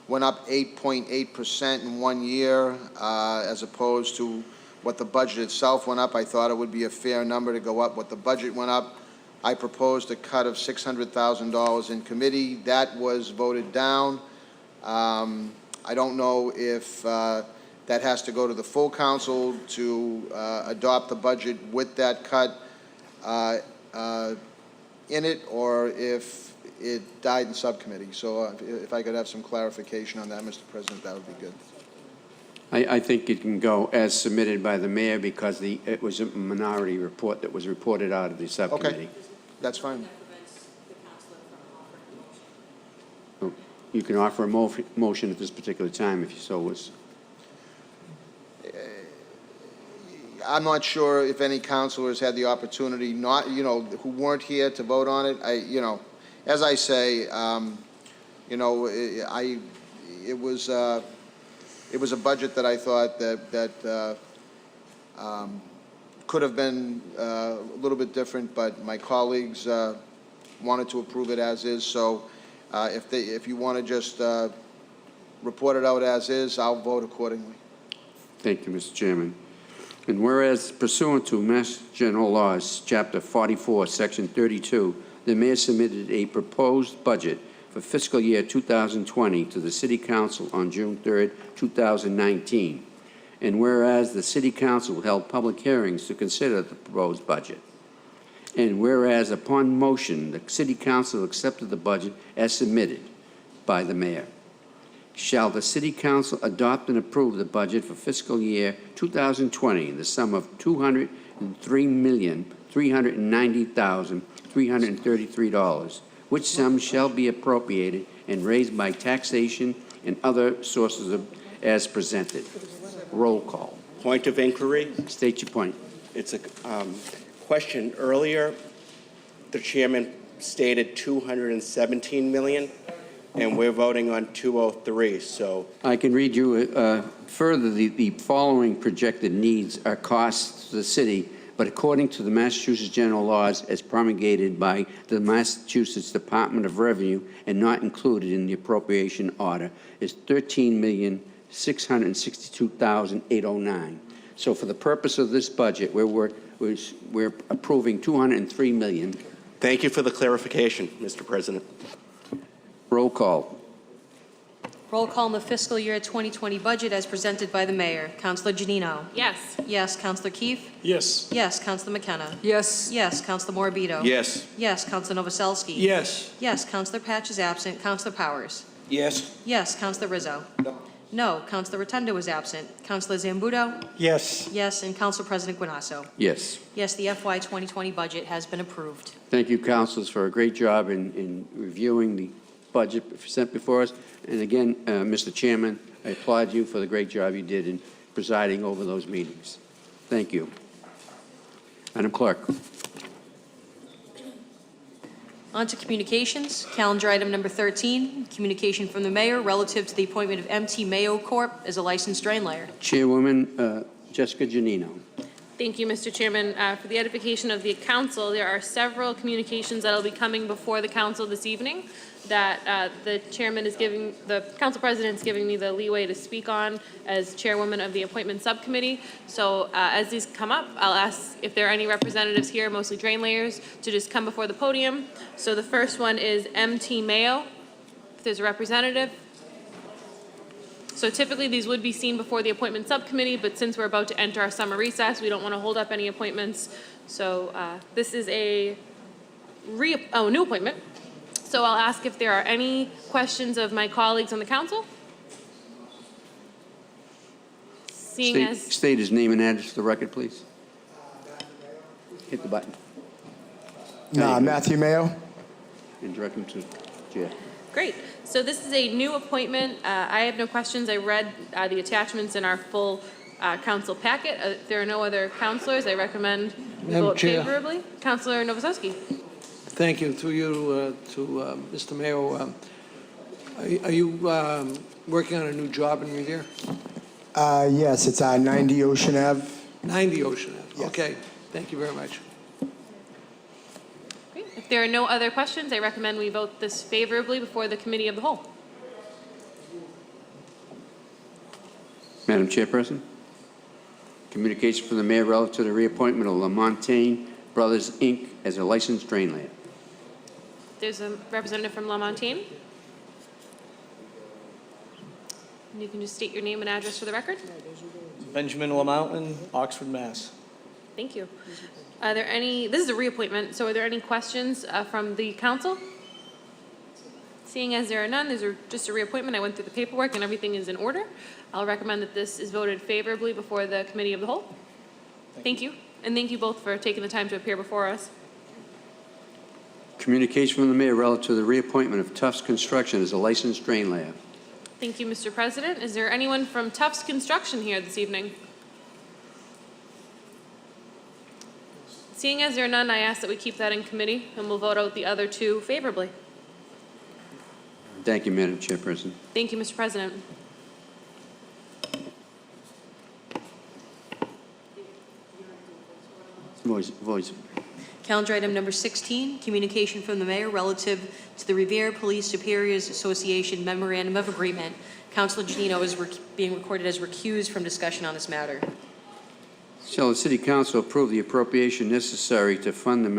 went up 8.8% in 1 year, as opposed to what the budget itself went up. I thought it would be a fair number to go up what the budget went up. I proposed a cut of $600,000 in committee. That was voted down. I don't know if that has to go to the full council to adopt the budget with that cut in it, or if it died in subcommittee. So if I could have some clarification on that, Mr. President, that would be good. I think it can go as submitted by the mayor because it was a minority report that was reported out of the subcommittee. Okay, that's fine. You can offer a motion at this particular time if you so wish. I'm not sure if any councilors had the opportunity, not, you know, who weren't here to vote on it. As I say, it was a budget that I thought that could have been a little bit different, but my colleagues wanted to approve it as is. So if you want to just report it out as is, I'll vote accordingly. Thank you, Mr. Chairman. And whereas pursuant to Mass General Laws, Chapter 44, Section 32, the mayor submitted a proposed budget for fiscal year 2020 to the City Council on June 3rd, 2019. And whereas the City Council held public hearings to consider the proposed budget. And whereas upon motion, the City Council accepted the budget as submitted by the mayor. Shall the City Council adopt and approve the budget for fiscal year 2020 in the sum of $203,390,333, which sum shall be appropriated and raised by taxation and other sources as presented. Roll call. Point of inquiry. State your point. It's a question. Earlier, the chairman stated 217 million, and we're voting on 203. So I can read you further. The following projected needs are costs to the city, but according to the Massachusetts General Laws as promulgated by the Massachusetts Department of Revenue and not included in the appropriation order, is $13,662,809. So for the purpose of this budget, we're approving $203 million. thank you for the clarification, Mr. President. Roll call. Roll call on the fiscal year 2020 budget as presented by the mayor. Counselor Janino? Yes. Yes. Counselor Keefe? Yes. Yes. Counselor McKenna? Yes. Yes. Counselor Morbido? Yes. Yes. Counselor Novoselsky? Yes. Yes. Counselor Patch is absent. Counselor Powers? Yes. Yes. Counselor Rizzo? No. Counselor Rotundo is absent. Counselor Zambudo? Yes. Yes. And Council President Guanasso? Yes. Yes, the FY 2020 budget has been approved. Thank you, councilors, for a great job in reviewing the budget sent before us. And again, Mr. Chairman, I applaud you for the great job you did in presiding over those meetings. Thank you. Madam Clerk. On to communications. Calendar item number 13, communication from the mayor relative to the appointment of MT Mayo Corp. as a licensed drain layer. Chairwoman Jessica Janino. Thank you, Mr. Chairman. For the edification of the council, there are several communications that will be coming before the council this evening that the chairman is giving, the council president is giving me the leeway to speak on as chairwoman of the appointment subcommittee. So as these come up, I'll ask if there are any representatives here, mostly drain layers, to just come before the podium. So the first one is MT Mayo. If there's a representative. So typically, these would be seen before the appointment subcommittee, but since we're about to enter our summer recess, we don't want to hold up any appointments. So this is a new appointment. So I'll ask if there are any questions of my colleagues on the council. Seeing as State his name and address to the record, please. Hit the button. Matthew Mayo. And direct him to Chair. Great. So this is a new appointment. I have no questions. I read the attachments in our full council packet. If there are no other counselors, I recommend we Madam vote Chair. favorably. Councilor Novoselsky. Thank you. Through you to Mr. Mayo. Are you working on a new job in Revere? Yes, it's 90 Ocean Ave. 90 Ocean Ave. Yes. Okay. Thank you very much. Great. If there are no other questions, I recommend we vote this favorably before the committee of the whole. Madam Chairperson, communication from the mayor relative to the reappointment of LaMontagne Brothers, Inc. as a licensed drain layer. There's a representative from LaMontagne. And you can just state your name and address for the record. Benjamin LaMountain, Oxford, Mass. Thank you. Are there any, this is a reappointment, so are there any questions from the council? Seeing as there are none, these are just a reappointment. I went through the paperwork and everything is in order. I'll recommend that this is voted favorably before the committee of the whole. Thank you. And thank you both for taking the time to appear before us. Communication from the mayor relative to the reappointment of Tufts Construction as a licensed drain layer. Thank you, Mr. President. Is there anyone from Tufts Construction here this evening? Seeing as there are none, I ask that we keep that in committee, and we'll vote out the other two favorably. Thank you, Madam Chairperson. Thank you, Mr. President. Voice. Calendar item number 16, communication from the mayor relative to the Revere Police Superiors Association Memorandum of Agreement. Councilor Janino is being recorded as recused from discussion on this matter. Shall the City Council approve the appropriation necessary to fund the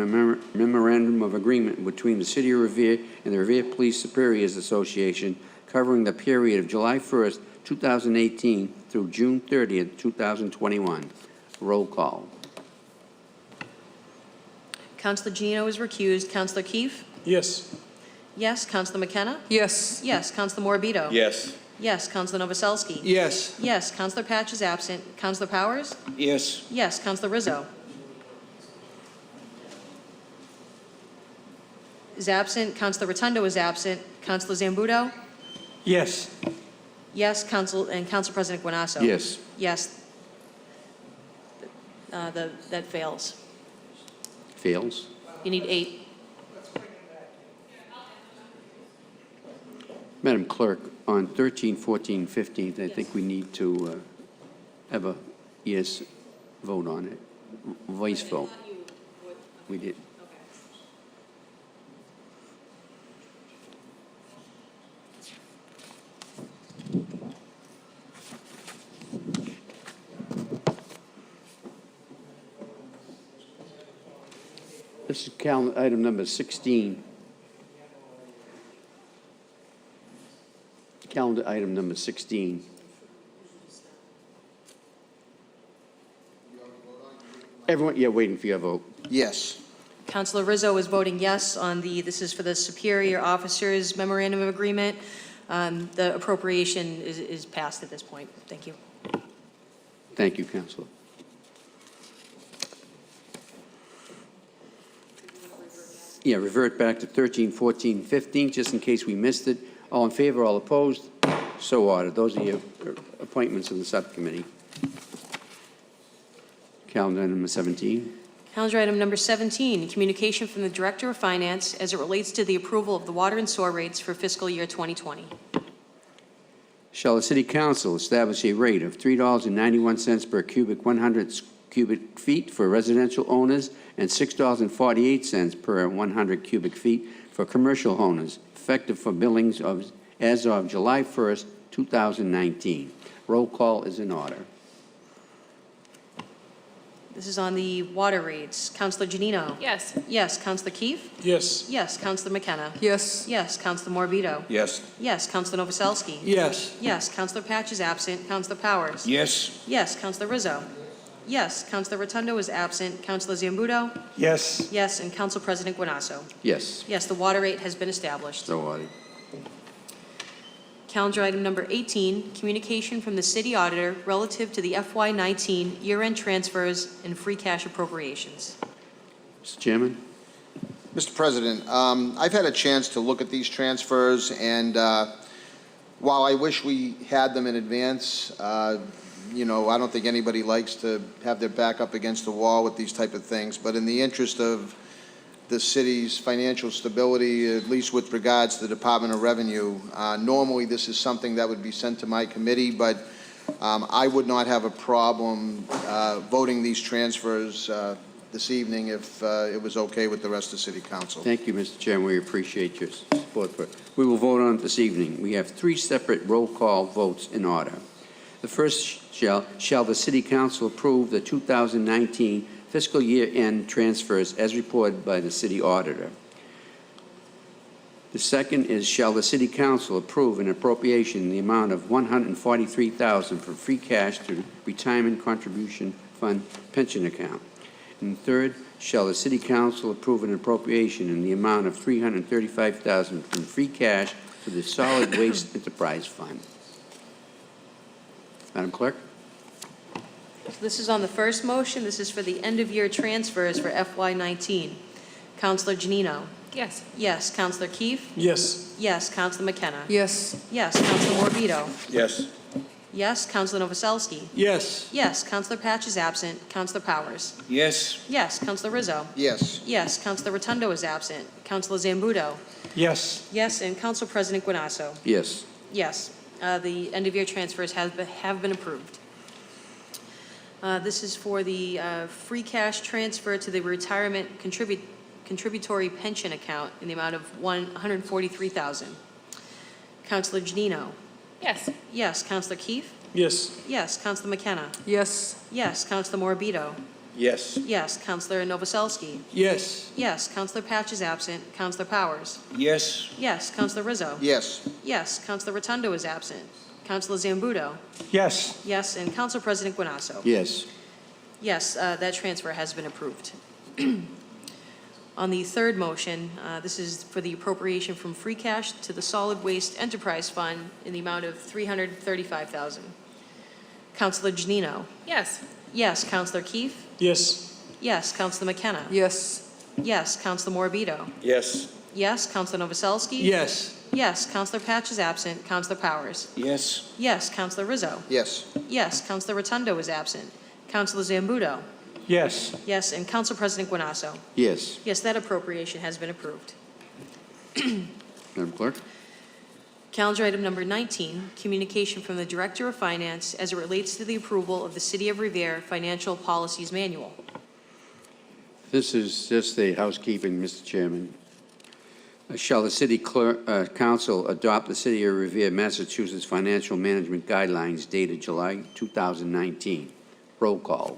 memorandum of agreement between the City of Revere and the Revere Police Superiors Association covering the period of July 1st, 2018 through June 30th, 2021? Roll call. Councilor Janino is recused. Councilor Keefe? Yes. Yes. Councilor McKenna? Yes. Yes. Councilor Morbido? Yes. Yes. Councilor Novoselsky? Yes. Yes. Councilor Patch is absent. Councilor Powers? Yes. Yes. Councilor Rizzo? Is absent. Councilor Rotundo is absent. Councilor Zambudo? Yes. Yes. Council President Guanasso? Yes. Yes. That fails. Fails. You need 8. Madam Clerk, on 13, 14, 15, I think we need to have a yes vote on it. Voice vote. We did. This is item number 16. Calendar item number 16. Everyone, yeah, waiting for your vote. Yes. Counselor Rizzo is voting yes on this is for the Superior Officers Memorandum of Agreement. The appropriation is passed at this point. Thank you. Thank you, Counselor. Yeah, revert back to 13, 14, 15, just in case we missed it. All in favor, all opposed? So ordered. Those are your appointments of the subcommittee. Calendar number 17. Calendar item number 17, communication from the Director of Finance as it relates to the approval of the water and sewer rates for fiscal year 2020. Shall the City Council establish a rate of $3.91 per cubic 100 cubic feet for residential owners and $6.48 per 100 cubic feet for commercial owners, effective for billings as of July 1st, 2019. Roll call is in order. This is on the water rates. Councilor Janino? Yes. Yes. Councilor Keefe? Yes. Yes. Councilor McKenna? Yes. Yes. Councilor Morbido? Yes. Yes. Councilor Novoselsky? Yes. Yes. Councilor Patch is absent. Councilor Powers? Yes. Yes. Councilor Rizzo? Yes. Councilor Rotundo is absent. Councilor Zambudo? Yes. Yes. And Council President Guanasso? Yes. Yes, the water rate has been established. So ordered. Calendar item number 18, communication from the city auditor relative to the FY19 year-end transfers and free cash appropriations. Mr. Chairman? Mr. President, I've had a chance to look at these transfers, and while I wish we had them in advance, you know, I don't think anybody likes to have their back up against the wall with these type of things, but in the interest of the city's financial stability, at least with regards to the Department of Revenue, normally this is something that would be sent to my committee, but I would not have a problem voting these transfers this evening if it was okay with the rest of City Council. Thank you, Mr. Chairman. We appreciate your support for it. We will vote on it this evening. We have 3 separate roll call votes in order. The first shall the City Council approve the 2019 fiscal year-end transfers as reported by the City Auditor. The second is, shall the City Council approve an appropriation in the amount of $143,000 for free cash to Retirement Contribution Fund pension account. And third, shall the City Council approve an appropriation in the amount of $335,000 from free cash to the Solid Waste Enterprise Fund. Madam Clerk? So this is on the first motion. This is for the end-of-year transfers for FY19. Councilor Janino? Yes. Yes. Councilor Keefe? Yes. Yes. Councilor McKenna? Yes. Yes. Councilor Morbido? Yes. Yes. Councilor Novoselsky? Yes. Yes. Councilor Patch is absent. Councilor Powers? Yes. Yes. Councilor Rizzo? Yes. Yes. Councilor Rotundo is absent. Councilor Zambudo? Yes. Yes. And Council President Guanasso? Yes. Yes. The end-of-year transfers have been approved. This is for the free cash transfer to the retirement contributory pension account in the amount of $143,000. Councilor Janino? Yes. Yes. Councilor Keefe? Yes. Yes. Councilor McKenna? Yes. Yes. Councilor Morbido? Yes. Yes. Councilor Novoselsky? Yes. Yes. Councilor Patch is absent. Councilor Powers? Yes. Yes. Councilor Rizzo? Yes. Yes. Councilor Rotundo is absent. Councilor Zambudo? Yes. Yes. And Council President Guanasso? Yes. Yes, that transfer has been approved. On the third motion, this is for the appropriation from free cash to the Solid Waste Enterprise Fund in the amount of $335,000. Councilor Janino? Yes. Yes. Councilor Keefe? Yes. Yes. Councilor McKenna? Yes. Yes. Councilor Morbido? Yes. Yes. Councilor Novoselsky? Yes. Yes. Councilor Patch is absent. Councilor Powers? Yes. Yes. Councilor Rizzo? Yes. Yes. Councilor Rotundo is absent. Councilor Zambudo? Yes. Yes. And Council President Guanasso? Yes. Yes, that appropriation has been approved. Madam Clerk? Calendar item number 19, communication from the Director of Finance as it relates to the approval of the City of Revere Financial Policies Manual. This is just a housekeeping, Mr. Chairman. Shall the City Council adopt the City of Revere, Massachusetts Financial Management Guidelines dated July 2019? Roll call.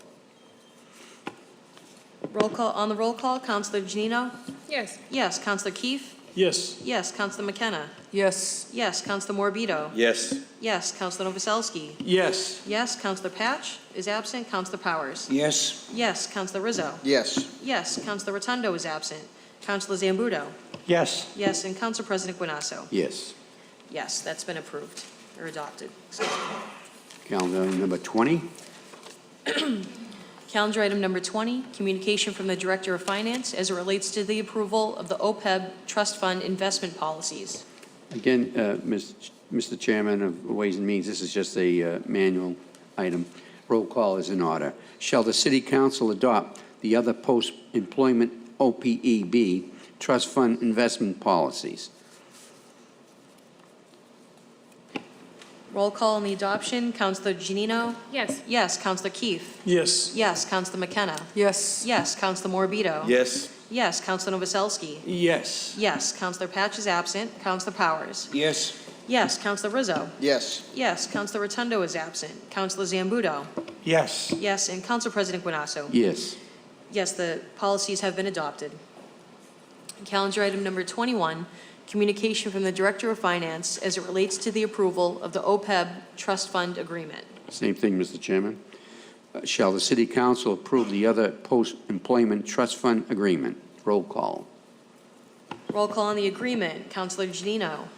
Roll call, on the roll call, Councilor Janino? Yes. Yes. Councilor Keefe? Yes. Yes, Counselor McKenna. Yes. Yes, Counselor Morbido. Yes. Yes, Counselor Novoselsky. Yes. Yes, Counselor Patch is absent. Counselor Powers. Yes. Yes, Counselor Rizzo. Yes. Yes, Counselor Rotundo is absent. Counselor Zambudo. Yes. Yes, and Counsel President Guanasso. Yes. Yes, that's been approved or adopted. Excuse me. Calendar item number 20. Calendar item number 20, communication from the Director of Finance as it relates to the approval of the OPEB trust fund investment policies. Again, Mr. Chairman of Ways and Means, this is just a manual item. Roll call is in order. Shall the City Council adopt the other post-employment OPEB trust fund investment policies? Roll call on the adoption. Counselor Janino? Yes. Yes. Counselor Keefe? Yes. Yes. Counselor McKenna? Yes. Yes. Counselor Morbido? Yes. Yes. Counselor Novoselsky? Yes. Yes. Counselor Patch is absent. Counselor Powers? Yes. Yes. Counselor Rizzo? Yes. Yes. Counselor Rotundo is absent. Counselor Zambudo? Yes. Yes. And Counsel President Guanasso? Yes. Yes, the policies have been adopted. Calendar item number 21, communication from the Director of Finance as it relates to the approval of the OPEB trust fund agreement. Same thing, Mr. Chairman. Shall the City Council approve the other post-employment trust fund agreement? Roll call. Roll call on the agreement. Counselor Janino?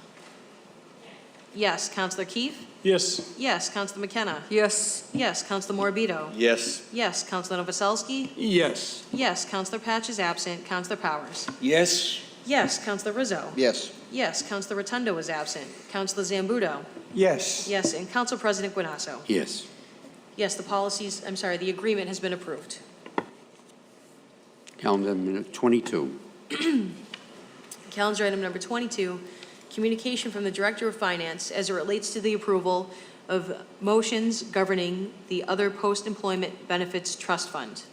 Yes. Counselor Keefe? Yes. Yes. Counselor McKenna? Yes. Yes. Counselor Morbido? Yes. Yes. Counselor Novoselsky? Yes. Yes. Counselor Patch is absent. Counselor Powers? Yes. Yes. Counselor Rizzo? Yes. Yes. Counselor Rotundo is absent. Counselor Zambudo? Yes. Yes. And Counsel President Guanasso? Yes. Yes, the agreement has been approved. Calendar item 22. Calendar item number 22, communication from the Director of Finance as it relates to the approval of motions governing the other post-employment benefits trust fund.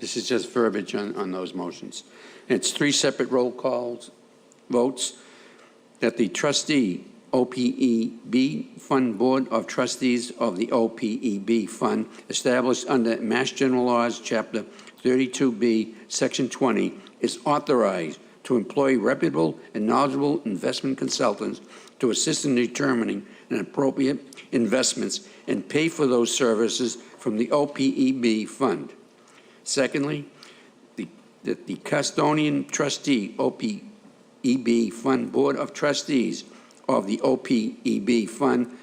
This is just verbiage on those motions. It's 3 separate roll calls, votes, that the trustee OPEB Fund Board of Trustees of the OPEB Fund established under Mass General Laws, Chapter 32B, Section 20, is authorized to employ reputable and knowledgeable investment consultants to assist in determining an appropriate investments and pay for those services from the OPEB Fund. Secondly, that the custodian trustee OPEB Fund Board of Trustees of the OPEB Fund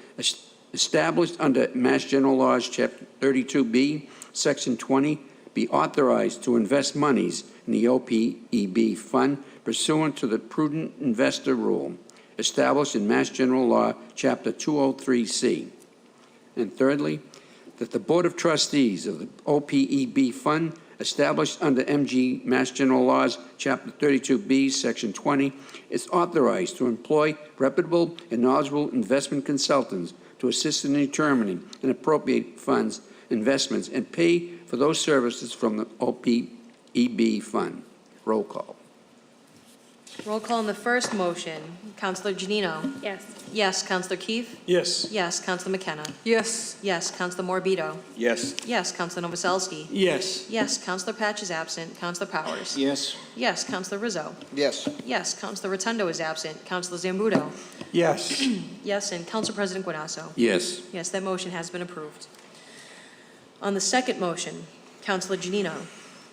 established under Mass General Laws, Chapter 32B, Section 20, be authorized to invest monies in the OPEB Fund pursuant to the Prudent Investor Rule established in Mass General Law, Chapter 203C. And thirdly, that the Board of Trustees of the OPEB Fund established under MG Mass General Laws, Chapter 32B, Section 20, is authorized to employ reputable and knowledgeable investment consultants to assist in determining and appropriate funds, investments, and pay for those services from the OPEB Fund. Roll call. Roll call on the first motion. Counselor Janino? Yes. Yes. Counselor Keefe? Yes. Yes. Counselor McKenna? Yes. Yes. Counselor Morbido? Yes. Yes. Counselor Novoselsky? Yes. Yes. Counselor Patch is absent. Counselor Powers? Yes. Yes. Counselor Rizzo? Yes. Yes. Counselor Rotundo is absent. Counselor Zambudo? Yes. Yes. And Counsel President Guanasso? Yes. Yes, that motion has been approved. On the second motion, Counselor Janino?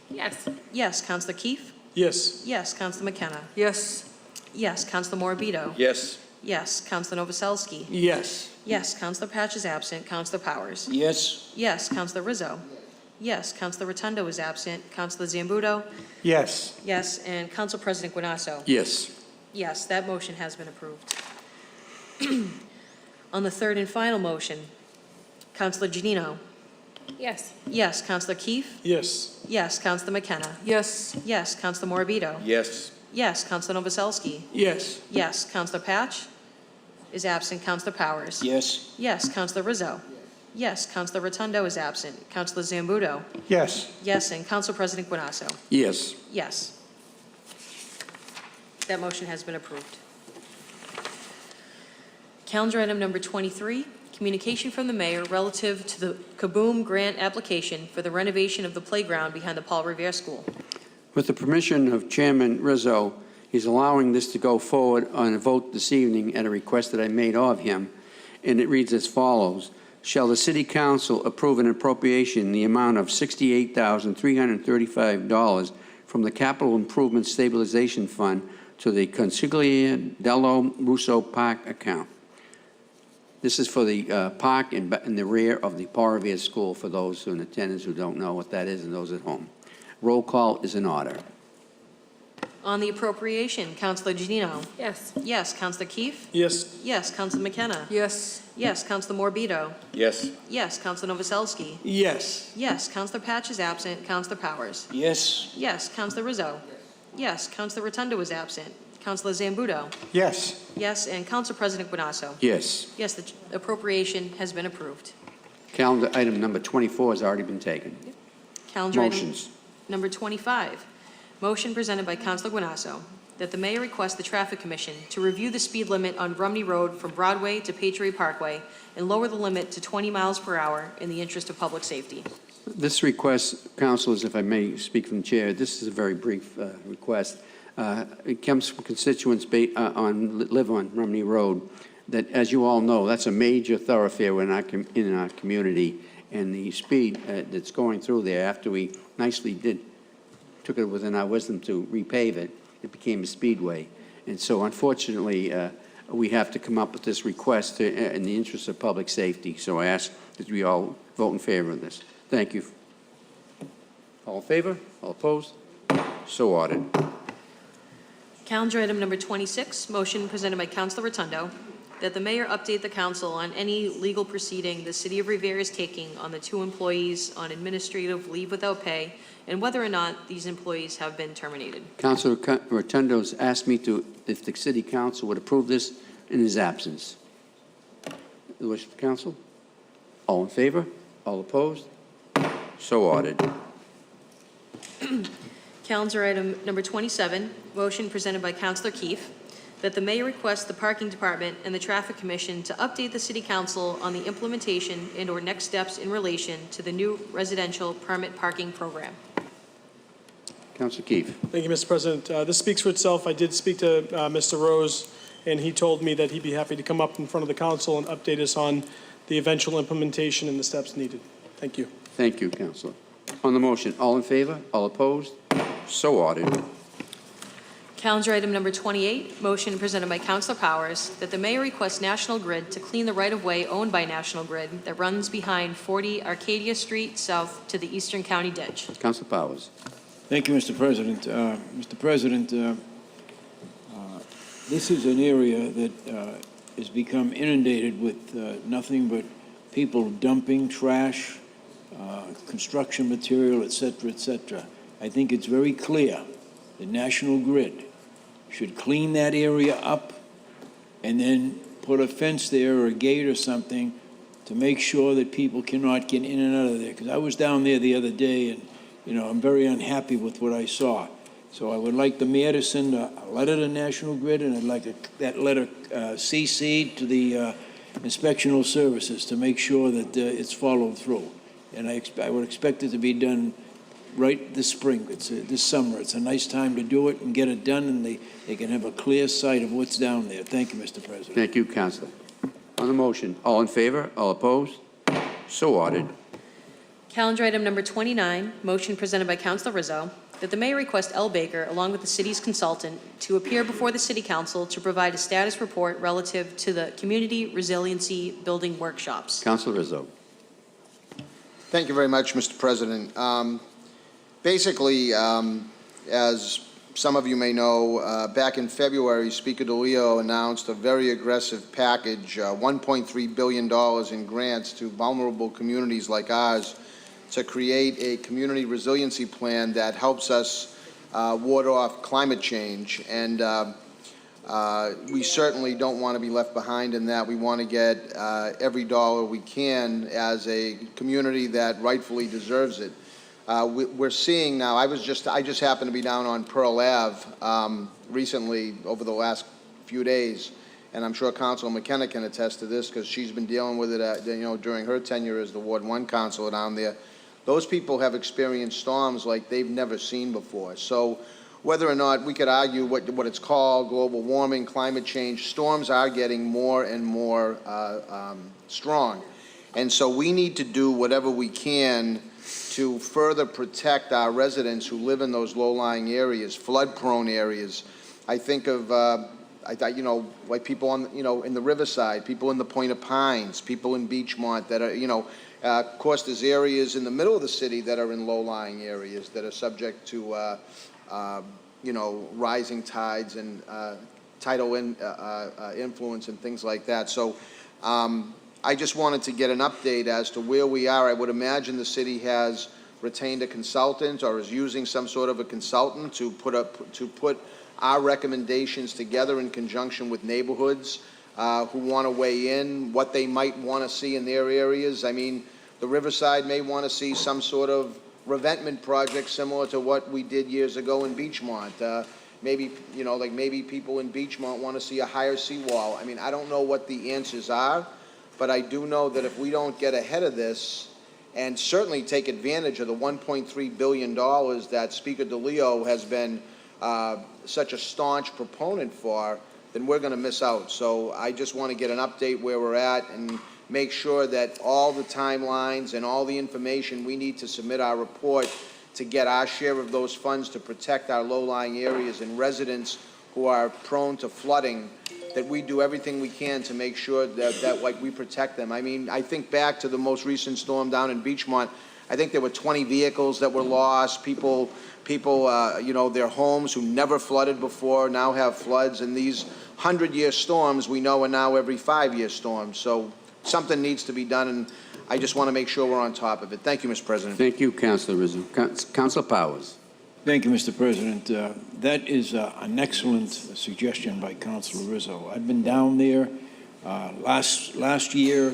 Yes. Yes. Counselor Keefe? Yes. Yes. Counselor McKenna? Yes. Yes. Counselor Morbido? Yes. Yes. Counselor Novoselsky? Yes. Yes. Counselor Patch is absent. Counselor Powers? Yes. Yes. Counselor Rizzo? Yes. Counselor Rotundo is absent. Counselor Zambudo? Yes. Yes. And Counsel President Guanasso? Yes. Yes, that motion has been approved. On the third and final motion, Counselor Janino? Yes. Yes. Counselor Keefe? Yes. Yes. Counselor McKenna? Yes. Yes. Counselor Morbido? Yes. Yes. Counselor Novoselsky? Yes. Yes. Counselor Patch is absent. Counselor Powers? Yes. Yes. Counselor Rizzo? Yes. Counselor Rotundo is absent. Counselor Zambudo? Yes. Yes. And Counsel President Guanasso? Yes. Yes. That motion has been approved. Calendar item number 23, communication from the mayor relative to the Kaboom grant application for the renovation of the playground behind the Paul Revere School. With the permission of Chairman Rizzo, He's allowing this to go forward on a vote this evening at a request that I made of him, and it reads as follows. Shall the City Council approve an appropriation in the amount of $68,335 from the Capital Improvement Stabilization Fund to the Consigliere dello Russo Park account? This is for the park in the rear of the Paul Revere School, for those in attendance who don't know what that is and those at home. Roll call is in order. On the appropriation, Councilor Janino. Yes. Yes, Councilor Keefe. Yes. Yes, Councilor McKenna. Yes. Yes, Councilor Morbido. Yes. Yes, Councilor Novoselsky. Yes. Yes, Councilor Patch is absent. Councilor Powers. Yes. Yes, Councilor Rizzo. Yes, Councilor Rotundo is absent. Councilor Zambudo. Yes. Yes, and Council President Guanasso. Yes. Yes, the appropriation has been approved. Calendar item number 24 has already been taken. Calendar item Motions. number 25. Motion presented by Councilor Guanasso that the mayor request the Traffic Commission to review the speed limit on Rumney Road from Broadway to Patriot Parkway and lower the limit to 20 miles per hour in the interest of public safety. This request, councilors, if I may speak from the chair, this is a very brief request. It comes from constituents live on Rumney Road that, as you all know, that's a major thoroughfare in our community, and the speed that's going through there after we nicely took it within our wisdom to repave it, it became a speedway. And so unfortunately, we have to come up with this request in the interest of public safety. So I ask that we all vote in favor of this. Thank you. All in favor? All opposed? So ordered. Calendar item number 26, motion presented by Councilor Rotundo that the mayor update the council on any legal proceeding the city of Revere is taking on the 2 employees on administrative leave without pay and whether or not these employees have been terminated. Councilor Rotundo's asked me if the city council would approve this in his absence. The wish of the council? All in favor? All opposed? So ordered. Calendar item number 27, motion presented by Councilor Keefe that the mayor request the parking department and the traffic commission to update the city council on the implementation and/or next steps in relation to the new residential permit parking program. Councilor Keefe. Thank you, Mr. President. This speaks for itself. I did speak to Mr. Rose, and he told me that he'd be happy to come up in front of the council and update us on the eventual implementation and the steps needed. Thank you. Thank you, Councilor. On the motion, all in favor? All opposed? So ordered. Calendar item number 28, motion presented by Councilor Powers that the mayor request National Grid to clean the right-of-way owned by National Grid that runs behind 40 Arcadia Street south to the Eastern County ditch. Councilor Powers. Thank you, Mr. President. Mr. President, this is an area that has become inundated with nothing but people dumping trash, construction material, et cetera, et cetera. I think it's very clear that National Grid should clean that area up and then put a fence there or a gate or something to make sure that people cannot get in and out of there. Because I was down there the other day, and, you know, I'm very unhappy with what I saw. So I would like the mayor to send a letter to National Grid, and I'd like that letter CC'd to the inspectional services to make sure that it's followed through. And I would expect it to be done right this spring. It's this summer. It's a nice time to do it and get it done, and they can have a clear sight of what's down there. Thank you, Mr. President. Thank you, Councilor. On the motion, all in favor? All opposed? So ordered. Calendar item number 29, motion presented by Councilor Rizzo that the mayor request L. Baker, along with the city's consultant, to appear before the city council to provide a status report relative to the community resiliency building workshops. Councilor Rizzo. Thank you very much, Mr. President. Basically, as some of you may know, back in February, Speaker DeLeo announced a very aggressive package, $1.3 billion in grants to vulnerable communities like ours to create a community resiliency plan that helps us ward off climate change. And we certainly don't want to be left behind in that. We want to get every dollar we can as a community that rightfully deserves it. We're seeing now, I just happened to be down on Pearl Ave recently over the last few days, and I'm sure Councilor McKenna can attest to this because she's been dealing with it during her tenure as the Ward 1 councilor down there. Those people have experienced storms like they've never seen before. So whether or not we could argue what it's called, global warming, climate change, storms are getting more and more strong. And so we need to do whatever we can to further protect our residents who live in those low-lying areas, flood-prone areas. I think of, like people on, in the Riverside, people in the Point of Pines, people in Beachmont that are, of course, there's areas in the middle of the city that are in low-lying areas that are subject to, rising tides and tidal influence and things like that. So I just wanted to get an update as to where we are. I would imagine the city has retained a consultant or is using some sort of a consultant to put our recommendations together in conjunction with neighborhoods who want to weigh in, what they might want to see in their areas. I mean, the Riverside may want to see some sort of revetment project similar to what we did years ago in Beachmont. Maybe, maybe people in Beachmont want to see a higher seawall. I mean, I don't know what the answers are, but I do know that if we don't get ahead of this and certainly take advantage of the $1.3 billion that Speaker DeLeo has been such a staunch proponent for, then we're going to miss out. So I just want to get an update where we're at and make sure that all the timelines and all the information we need to submit our report to get our share of those funds to protect our low-lying areas and residents who are prone to flooding, that we do everything we can to make sure that we protect them. I mean, I think back to the most recent storm down in Beachmont. I think there were 20 vehicles that were lost. People, their homes who never flooded before now have floods, and these 100-year storms we know are now every 5-year storms. So something needs to be done, and I just want to make sure we're on top of it. Thank you, Mr. President. Thank you, Councilor Rizzo. Councilor Powers. Thank you, Mr. President. That is an excellent suggestion by Councilor Rizzo. I've been down there. Last year,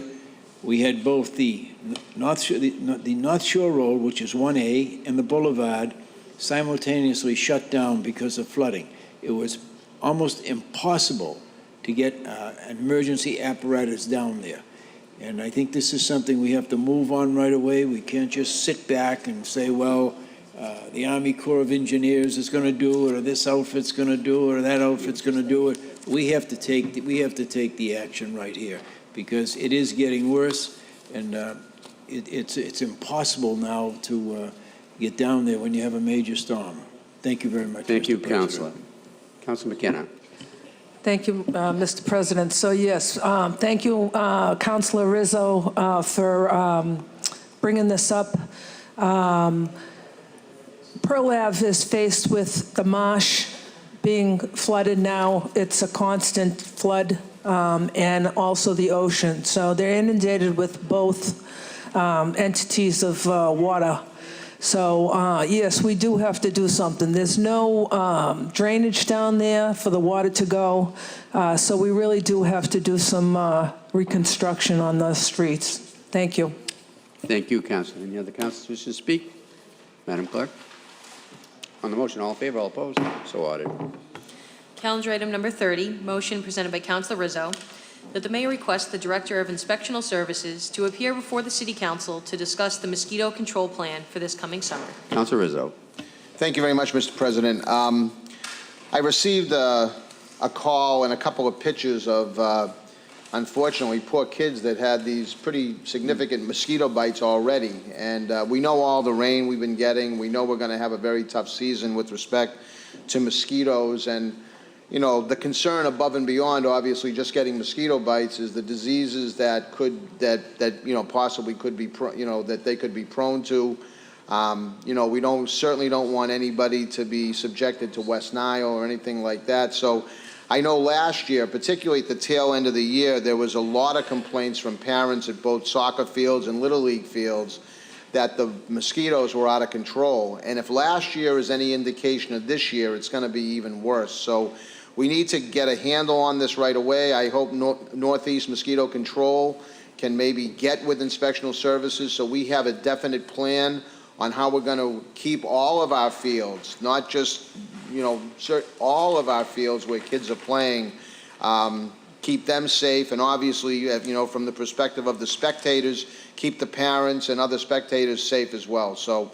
we had both the North Shore Road, which is 1A, and the Boulevard simultaneously shut down because of flooding. It was almost impossible to get an emergency apparatus down there. And I think this is something we have to move on right away. We can't just sit back and say, well, the Army Corps of Engineers is going to do it, or this outfit's going to do it, or that outfit's going to do it. We have to take the action right here, because it is getting worse, and it's impossible now to get down there when you have a major storm. Thank you very much. Thank you, Mr. President. Councilor. Councilor McKenna. Thank you, Mr. President. So yes, thank you, Councilor Rizzo, for bringing this up. Pearl Ave is faced with the marsh being flooded now. It's a constant flood, and also the ocean. So they're inundated with both entities of water. So yes, we do have to do something. There's no drainage down there for the water to go. So we really do have to do some reconstruction on those streets. Thank you. Thank you, Councilor. Any other councilors wish to speak? Madam Clerk? On the motion, all in favor, all opposed? So ordered. Calendar item number 30, motion presented by Councilor Rizzo, that the mayor request the Director of Inspectional Services to appear before the City Council to discuss the mosquito control plan for this coming summer. Councilor Rizzo. Thank you very much, Mr. President. I received a call and a couple of pictures of, unfortunately, poor kids that had these pretty significant mosquito bites already. And we know all the rain we've been getting. We know we're going to have a very tough season with respect to mosquitoes. And the concern above and beyond, obviously, just getting mosquito bites is the diseases that possibly could be, that they could be prone to. We certainly don't want anybody to be subjected to West Nile or anything like that. So I know last year, particularly at the tail end of the year, there was a lot of complaints from parents at both soccer fields and Little League fields that the mosquitoes were out of control. And if last year is any indication of this year, it's going to be even worse. So we need to get a handle on this right away. I hope Northeast Mosquito Control can maybe get with inspectional services so we have a definite plan on how we're going to keep all of our fields, not just, all of our fields where kids are playing, keep them safe, and obviously, from the perspective of the spectators, keep the parents and other spectators safe as well. So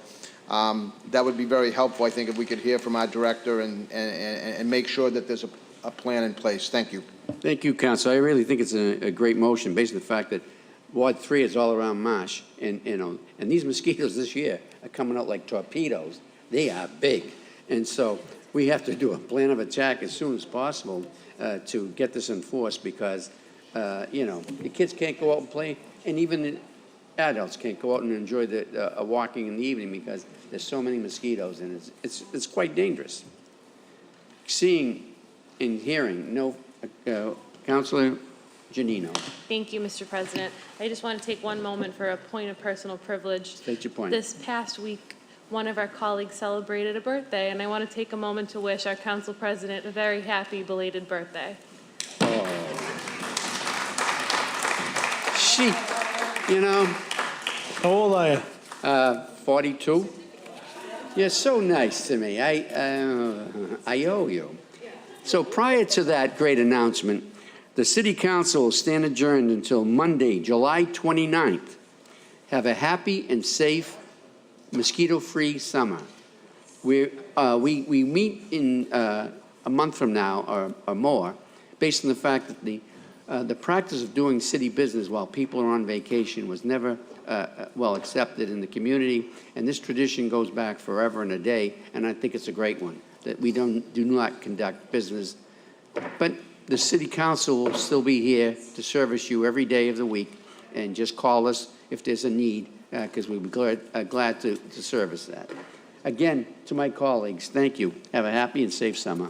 That would be very helpful, I think, if we could hear from our director and make sure that there's a plan in place. Thank you. Thank you, Council. I really think it's a great motion based on the fact that Ward 3 is all around marsh, and, and these mosquitoes this year are coming out like torpedoes. They are big. And so we have to do a plan of attack as soon as possible to get this enforced because, the kids can't go out and play, and even the adults can't go out and enjoy the walking in the evening because there's so many mosquitoes, and it's quite dangerous. Seeing and hearing, Councilor Janino. Thank you, Mr. President. I just want to take one moment for a point of personal privilege. State your point. This past week, one of our colleagues celebrated a birthday, and I want to take a moment to wish our council president a very happy belated birthday. She, How old are you? 42. You're so nice to me. I owe you. So prior to that great announcement, the City Council will stand adjourned until Monday, July 29th. Have a happy and safe, mosquito-free summer. We meet in a month from now or more, based on the fact that the practice of doing city business while people are on vacation was never well accepted in the community, and this tradition goes back forever and a day, and I think it's a great one, that we do not conduct business. But the City Council will still be here to service you every day of the week, and just call us if there's a need, because we'll be glad to service that. Again, to my colleagues, thank you. Have a happy and safe summer.